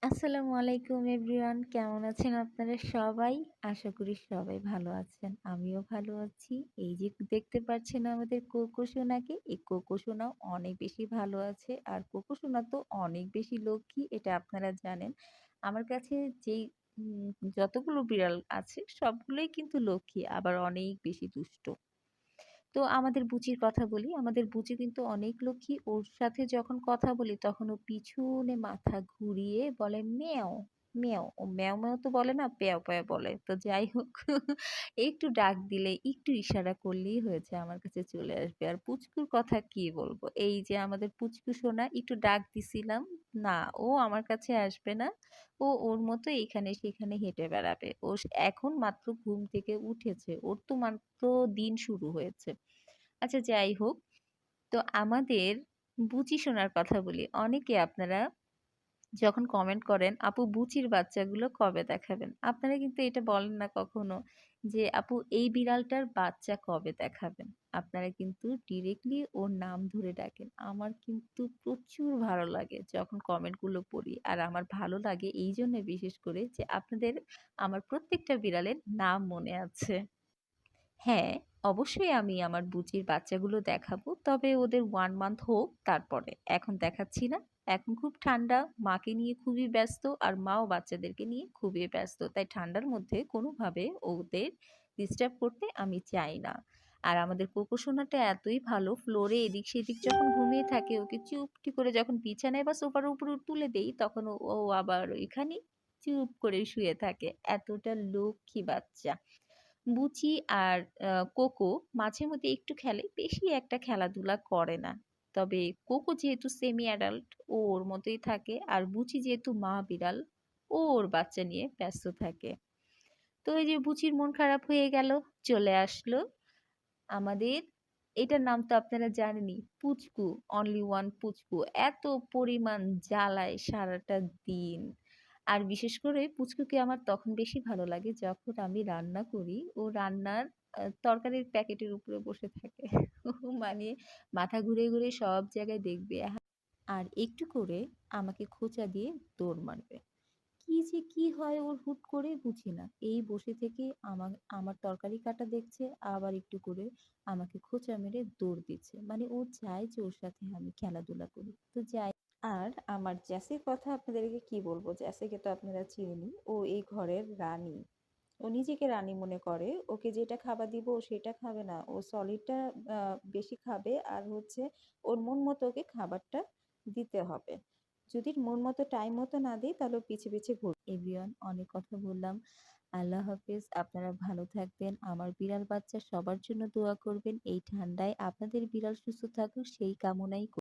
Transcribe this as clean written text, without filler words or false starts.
আসসালামু আলাইকুম এভরিওয়ান, কেমন আছেন আপনারা সবাই? আশা করি সবাই ভালো আছেন। আমিও ভালো আছি। এই যে দেখতে পাচ্ছেন আমাদের কোকো সোনাকে, এই কোকো সোনাও অনেক বেশি ভালো আছে। আর কোকো সোনা তো অনেক বেশি লক্ষ্মী, এটা আপনারা জানেন। আমার কাছে যেই যতগুলো বিড়াল আছে সবগুলোই কিন্তু লক্ষ্মী, আবার অনেক বেশি দুষ্ট। তো আমাদের বুচির কথা বলি। আমাদের বুচি কিন্তু অনেক লক্ষ্মী। ওর সাথে যখন কথা বলি তখন ও পিছনে মাথা ঘুরিয়ে বলে মেও, মেও। ও মেও, মেও তো বলে না, পেয়াও, পেয়াও বলে। তো যাই হোক একটু ডাক দিলে, একটু ইশারা করলেই হয়েছে আমার কাছে চলে আসবে। আর পুচকুর কথা কি বলবো? এই যে আমাদের পুচকু সোনা, একটু ডাক দিছিলাম, না ও আমার কাছে আসবে না। ও ওর মতো এখানে সেখানে হেঁটে বেড়াবে। ও এখন মাত্র ঘুম থেকে উঠেছে। ওর তো মাত্র দিন শুরু হয়েছে। আচ্ছা যাই হোক, তো আমাদের বুচি সোনার কথা বলি। অনেকে আপনারা যখন কমেন্ট করেন আপু বুচির বাচ্চাগুলো কবে দেখাবেন, আপনারা কিন্তু এটা বলেন না কখনো যে আপু এই বিড়ালটার বাচ্চা কবে দেখাবেন। আপনারা কিন্তু ডিরেক্টলি ওর নাম ধরে ডাকেন। আমার কিন্তু প্রচুর ভালো লাগে যখন কমেন্টগুলো পড়ি। আর আমার ভালো লাগে এই জন্য বিশেষ করে যে আপনাদের আমার প্রত্যেকটা বিড়ালের নাম মনে আছে। হ্যাঁ, অবশ্যই আমি আমার বুচির বাচ্চাগুলো দেখাবো। তবে ওদের 1 মান্থ হোক তারপরে। এখন দেখাচ্ছি না। এখন খুব ঠান্ডা, মাকে নিয়ে খুবই ব্যস্ত আর মাও বাচ্চাদেরকে নিয়ে খুবই ব্যস্ত। তাই ঠান্ডার মধ্যে কোনোভাবে ওদের ডিস্টার্ব করতে আমি চাই না। আর আমাদের কোকো সোনাটা এতই ভালো, ফ্লোরে এদিক সেদিক যখন ঘুমিয়ে থাকে ওকে চুপটি করে যখন বিছানায় বা সোফার উপরে তুলে দেই তখন ও আবার ওইখানেই চুপ করে শুয়ে থাকে। এতটা লক্ষ্মী বাচ্চা। বুচি আর কোকো মাঝে মধ্যে একটু খেলে, বেশি একটা খেলাধুলা করে না। তবে কোকো যেহেতু সেমি অ্যাডাল্ট, ও ওর মতোই থাকে। আর বুচি যেহেতু মা বিড়াল, ও ওর বাচ্চা নিয়ে ব্যস্ত থাকে। তো এই যে বুচির মন খারাপ হয়ে গেল, চলে আসলো আমাদের, এটার নাম তো আপনারা জানেনই, পুচকু। অনলি ওয়ান পুচকু এত পরিমাণ জ্বালায় সারাটা দিন। আর বিশেষ করে পুচকুকে আমার তখন বেশি ভালো লাগে যখন আমি রান্না করি, ও রান্নার তরকারির প্যাকেটের উপরে বসে থাকে। ও মানে মাথা ঘুরে ঘুরে সব জায়গায় দেখবে আর একটু করে আমাকে খোঁচা দিয়ে দৌড় মারবে। কি যে কি হয় ওর হুট করে বুঝি না। এই বসে থেকে আমার আমার তরকারি কাটা দেখছে, আবার একটু করে আমাকে খোঁচা মেরে দৌড় দিচ্ছে। মানে ও চায় যে ওর সাথে আমি খেলাধুলা করি। তো যাই। আর আমার জ্যাসির কথা আপনাদেরকে কি বলবো, জ্যাসিকে তো আপনারা চিনেনই। ও এই ঘরের রানী। ও নিজেকে রানী মনে করে। ওকে যেটা খাবার দিব ও সেটা খাবে না। ও সলিডটা বেশি খাবে, আর হচ্ছে ওর মন মতো ওকে খাবারটা দিতে হবে। যদি মন মতো টাইম মতো না দিই তাহলে ও পিছে পিছে ঘুরবে। এভরিওয়ান, অনেক কথা বললাম। আল্লাহ হাফেজ। আপনারা ভালো থাকবেন। আমার বিড়াল বাচ্চা সবার জন্য দোয়া করবেন। এই ঠান্ডায় আপনাদের বিড়াল সুস্থ থাকুক সেই কামনাই